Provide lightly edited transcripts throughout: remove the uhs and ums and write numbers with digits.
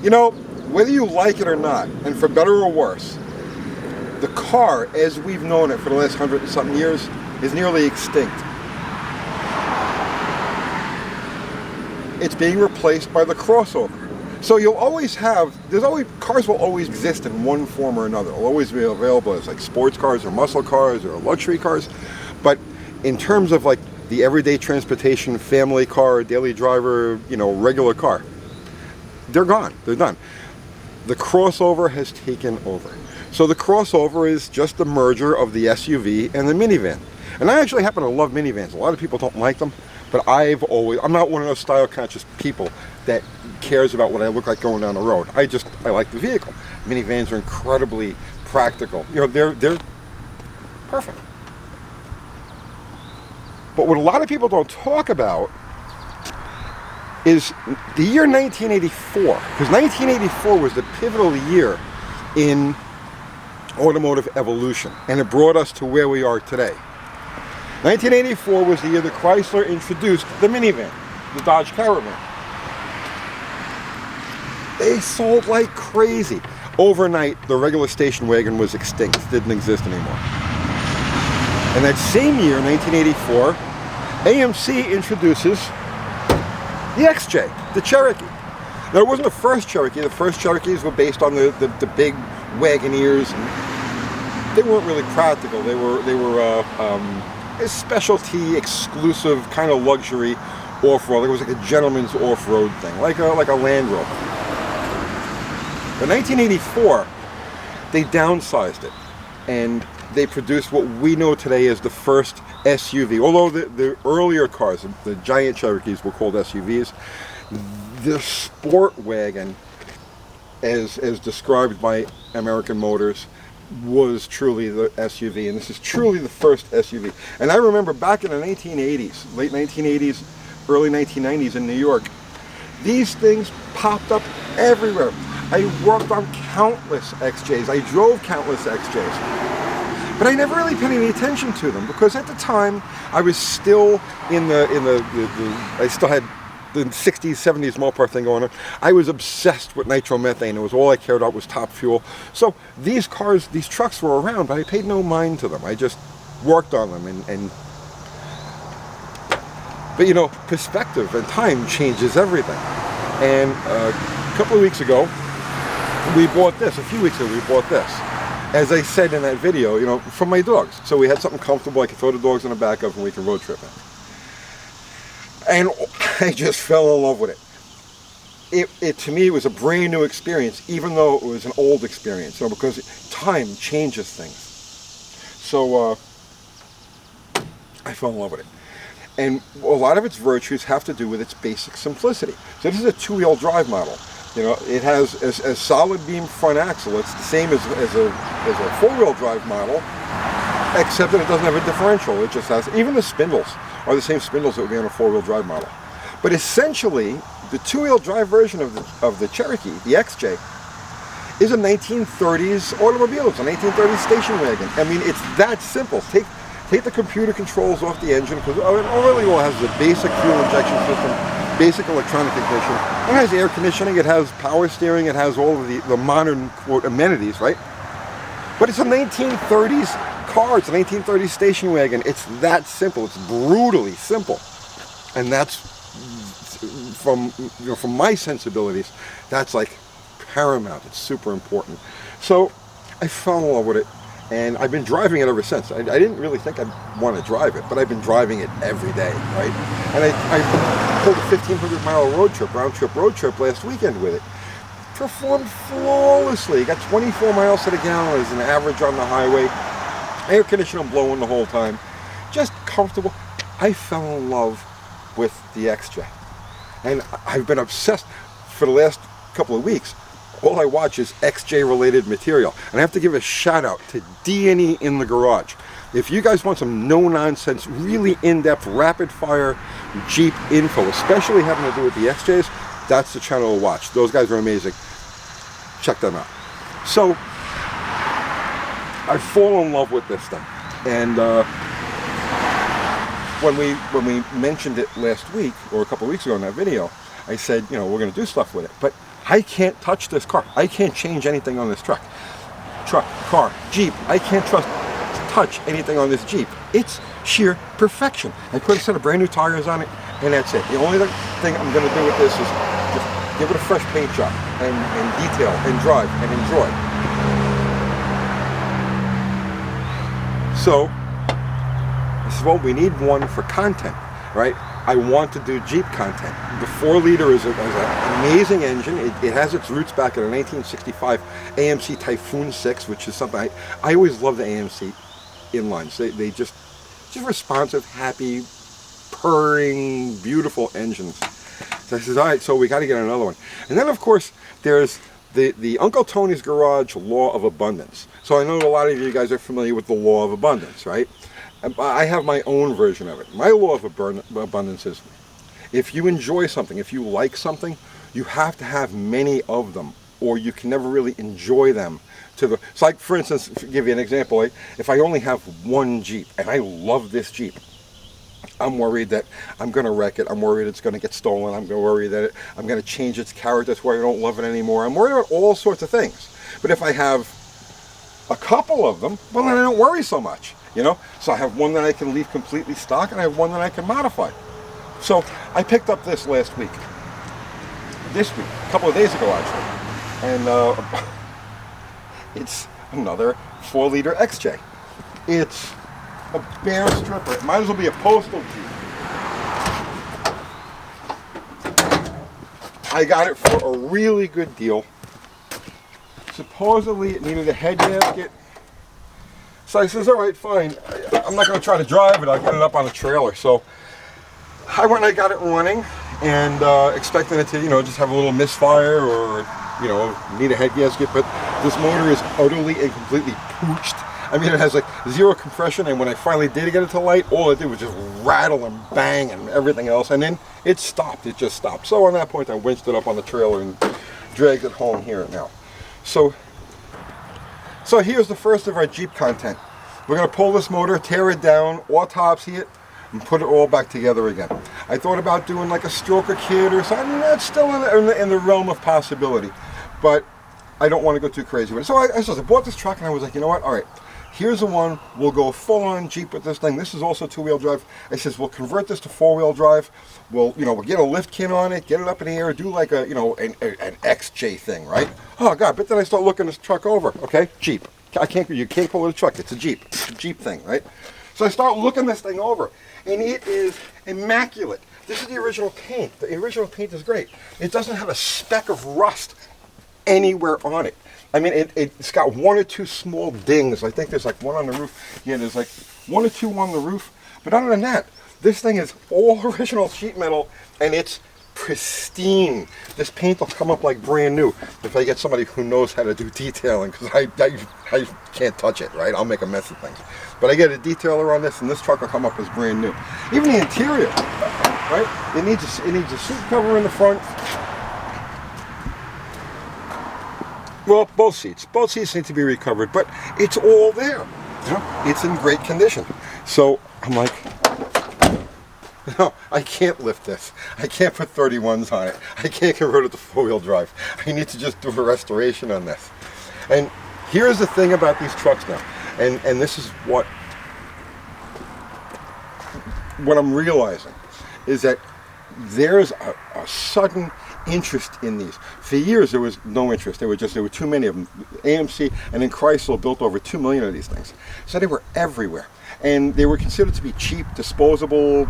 You know, whether you like it or not, and for better or worse, the car, as we've known it for the last 100 and something years, is nearly extinct. It's being replaced by the crossover. So you'll always have, cars will always exist in one form or another. They'll always be available as like sports cars or muscle cars or luxury cars. But in terms of like the everyday transportation, family car, daily driver, you know, regular car, they're gone. They're done. The crossover has taken over. So the crossover is just the merger of the SUV and the minivan. And I actually happen to love minivans. A lot of people don't like them, but I'm not one of those style conscious people that cares about what I look like going down the road. I like the vehicle. Minivans are incredibly practical. You know, they're perfect. But what a lot of people don't talk about is the year 1984, because 1984 was the pivotal year in automotive evolution, and it brought us to where we are today. 1984 was the year that Chrysler introduced the minivan, the Dodge Caravan. They sold like crazy. Overnight, the regular station wagon was extinct, didn't exist anymore. And that same year, 1984, AMC introduces the XJ, the Cherokee. Now, it wasn't the first Cherokee. The first Cherokees were based on the big Wagoneers. And they weren't really practical. They were a specialty, exclusive kind of luxury off-road. It was like a gentleman's off-road thing, like a Land Rover. In 1984, they downsized it, and they produced what we know today as the first SUV. Although the earlier cars, the giant Cherokees, were called SUVs, the sport wagon, as described by American Motors, was truly the SUV, and this is truly the first SUV. And I remember back in the 1980s, late 1980s, early 1990s in New York, these things popped up everywhere. I worked on countless XJs. I drove countless XJs. But I never really paid any attention to them, because at the time I was still I still had the 60s, 70s Mopar thing going on. I was obsessed with nitromethane. It was all I cared about was top fuel. So these cars, these trucks were around, but I paid no mind to them. I just worked on them but you know, perspective and time changes everything. And a couple of weeks ago, we bought this. A few weeks ago, we bought this. As I said in that video, you know, for my dogs. So we had something comfortable I could throw the dogs in the back of and we can road trip in. And I just fell in love with it. It to me was a brand new experience, even though it was an old experience, you know, because time changes things. So I fell in love with it. And a lot of its virtues have to do with its basic simplicity. So this is a two-wheel drive model. You know, it has a solid beam front axle. It's the same as a four-wheel drive model, except that it doesn't have a differential. It just has, even the spindles are the same spindles that would be on a four-wheel drive model. But essentially, the two-wheel drive version of the Cherokee, the XJ, is a 1930s automobile. It's a 1930s station wagon. I mean, it's that simple. Take the computer controls off the engine, because it really all has the basic fuel injection system, basic electronic ignition. It has air conditioning, it has power steering, it has all of the modern, quote, amenities, right? But it's a 1930s car, it's a 1930s station wagon. It's that simple, it's brutally simple. And that's, from my sensibilities, that's like paramount, it's super important. So I fell in love with it. And I've been driving it ever since. I didn't really think I'd want to drive it, but I've been driving it every day, right? And I pulled a 1,500-mile round trip last weekend with it. Performed flawlessly. Got 24 miles to the gallon as an average on the highway. Air conditioning blowing the whole time. Just comfortable. I fell in love with the XJ. And I've been obsessed for the last couple of weeks. All I watch is XJ-related material. And I have to give a shout-out to D&E in the Garage. If you guys want some no-nonsense, really in-depth, rapid-fire Jeep info, especially having to do with the XJs, that's the channel to watch. Those guys are amazing. Check them out. So, I've fallen in love with this thing. And when we mentioned it last week, or a couple of weeks ago in that video, I said, you know, we're going to do stuff with it. But I can't touch this car. I can't change anything on this truck, car, Jeep. I can't touch anything on this Jeep. It's sheer perfection. I put a set of brand new tires on it, and that's it. The only thing I'm going to do with this is just give it a fresh paint job and detail and drive and enjoy. So this is what we need, one for content, right? I want to do Jeep content. The 4-liter is an amazing engine. It has its roots back in a 1965 AMC Typhoon 6, which is something I always love the AMC inlines. They just responsive, happy, purring, beautiful engines. So I says, all right, so we got to get another one. And then, of course, there's the Uncle Tony's Garage Law of Abundance. So I know a lot of you guys are familiar with the Law of Abundance, right? I have my own version of it. My law of abundance is, if you enjoy something, if you like something, you have to have many of them, or you can never really enjoy them. So like, for instance, to give you an example, if I only have one Jeep, and I love this Jeep, I'm worried that I'm going to wreck it. I'm worried it's going to get stolen. I'm worried that I'm going to change its character to where I don't love it anymore. I'm worried about all sorts of things. But if I have a couple of them, well, then I don't worry so much. You know, so I have one that I can leave completely stock, and I have one that I can modify. So I picked up this week, a couple of days ago actually, and it's another 4-liter XJ. It's a bare stripper. It might as well be a postal Jeep. I got it for a really good deal. Supposedly it needed a head gasket. So I says, all right, fine. I'm not going to try to drive it. I'll get it up on a trailer. So I went and I got it running, and expecting it to, just have a little misfire or, need a head gasket. But this motor is utterly and completely pooched. I mean, it has like zero compression, and when I finally did get it to light, all it did was just rattle and bang and everything else. And then it stopped. It just stopped. So on that point, I winched it up on the trailer and dragged it home here now. So here's the first of our Jeep content. We're going to pull this motor, tear it down, autopsy it, and put it all back together again. I thought about doing like a stroker kit or something. That's still in the realm of possibility, but I don't want to go too crazy with it. So I bought this truck, and I was like, you know what? All right, here's the one. We'll go full-on Jeep with this thing. This is also 2-wheel drive. I says, we'll convert this to 4-wheel drive. We'll get a lift kit on it, get it up in the air, do like an XJ thing, right? Oh God! But then I start looking this truck over. Okay, Jeep. You can't call it a truck. It's a Jeep. It's a Jeep thing, right? So I start looking this thing over, and it is immaculate. This is the original paint. The original paint is great. It doesn't have a speck of rust anywhere on it. I mean, it's got one or two small dings. I think there's like one on the roof. Yeah, there's like one or two on the roof. But other than that, this thing is all original sheet metal, and it's pristine. This paint will come up like brand new if I get somebody who knows how to do detailing, because I can't touch it, right? I'll make a mess of things. But I get a detailer on this, and this truck will come up as brand new. Even the interior, right? It needs a seat cover in the front. Well, both seats need to be recovered, but it's all there. It's in great condition. So I'm like, no, I can't lift this. I can't put 31s on it. I can't convert it to 4-wheel drive. I need to just do a restoration on this. And here's the thing about these trucks now, and this is what I'm realizing, is that there's a sudden interest in these. For years there was no interest. There were too many of them. AMC and then Chrysler built over 2 million of these things. So they were everywhere. And they were considered to be cheap, disposable,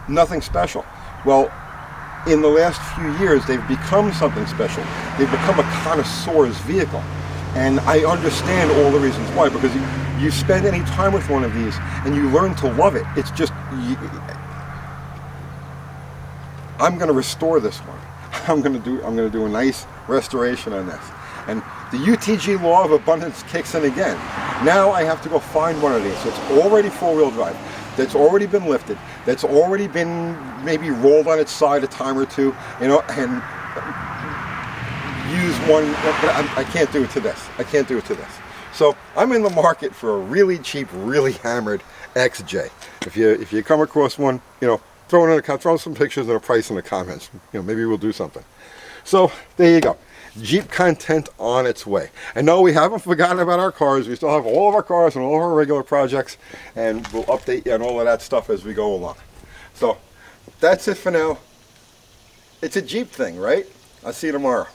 nothing special. Well, in the last few years, they've become something special. They've become a connoisseur's vehicle. And I understand all the reasons why, because you spend any time with one of these and you learn to love it. It's just, I'm going to restore this one. I'm going to do a nice restoration on this. And the UTG law of abundance kicks in again. Now I have to go find one of these. It's already 4-wheel drive. That's already been lifted. That's already been maybe rolled on its side a time or two, and use one. But I can't do it to this. I can't do it to this. So I'm in the market for a really cheap, really hammered XJ. If you come across one, throw some pictures and a price in the comments. Maybe we'll do something. So there you go. Jeep content on its way. And no, we haven't forgotten about our cars. We still have all of our cars and all of our regular projects, and we'll update you on all of that stuff as we go along. So that's it for now. It's a Jeep thing, right? I'll see you tomorrow.